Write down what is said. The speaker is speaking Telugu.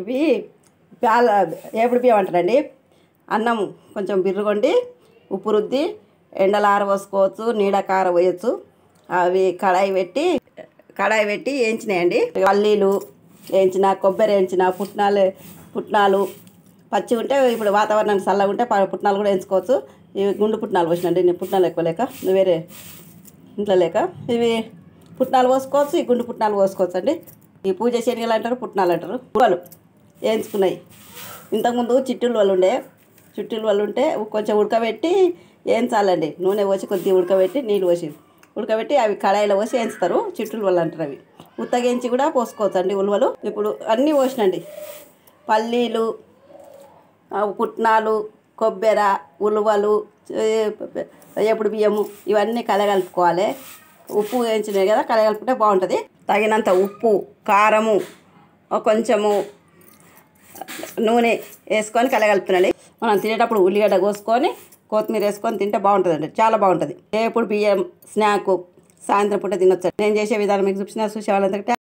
ఇవి పాల ఏపుడు బియ్యం అంటారండి. అన్నం కొంచెం బిర్రుగొండి ఉప్పు రుద్ది ఎండలో ఆరబోసుకోవచ్చు, నీడ కార పోయచ్చు. అవి కడాయి పెట్టి వేయించినాయండి. పల్లీలు వేయించిన, కొబ్బరి వేయించిన, పుట్నాలు పచ్చి ఉంటే ఇప్పుడు వాతావరణానికి చల్లగా ఉంటే పుట్నాలు కూడా వేయించుకోవచ్చు. ఇవి గుండు పుట్నాలు పోసినండి, నేను పుట్నాలు ఎక్కువ లేక వేరే ఇంట్లో లేక ఇవి పుట్నాలు పోసుకోవచ్చు, ఈ గుండు పుట్నాలు పోసుకోవచ్చు అండి. ఈ పూజ శనగలు అంటారు, పుట్నాలు అంటారు. ఉలవలు వేయించుకున్నాయి. ఇంతకుముందు చిట్టులు ఉంటే కొంచెం ఉడకబెట్టి వేయించాలండి. నూనె పోసి కొద్దిగా ఉడకబెట్టి నీళ్ళు పోసి ఉడకబెట్టి అవి కడాయిలో పోసి వేయించుతారు. చిట్టులు అంటారు. అవి ఉత్తగించి కూడా పోసుకోవచ్చు అండి ఉలవలు. ఇప్పుడు అన్నీ పోసినండి, పల్లీలు, పుట్నాలు, కొబ్బెర, ఉలవలు, ఎప్పుడు బియ్యము ఇవన్నీ కలగలుపుకోవాలి. ఉప్పు వేయించినాయి కదా, కలగలుపుకుంటే బాగుంటుంది. తగినంత ఉప్పు, కారము, కొంచెము నూనె వేసుకొని కలగలుపుతున్నాండి. మనం తినేటప్పుడు ఉల్లిగడ్డ కోసుకొని కొత్తిమీర వేసుకొని తింటే బాగుంటుందండి, చాలా బాగుంటుంది. ఎప్పుడు బియ్యం స్నాక్ సాయంత్రం పూట తినొచ్చు. నేను చేసే విధానం మీకు చూసిన చూసేవాళ్ళందరికీ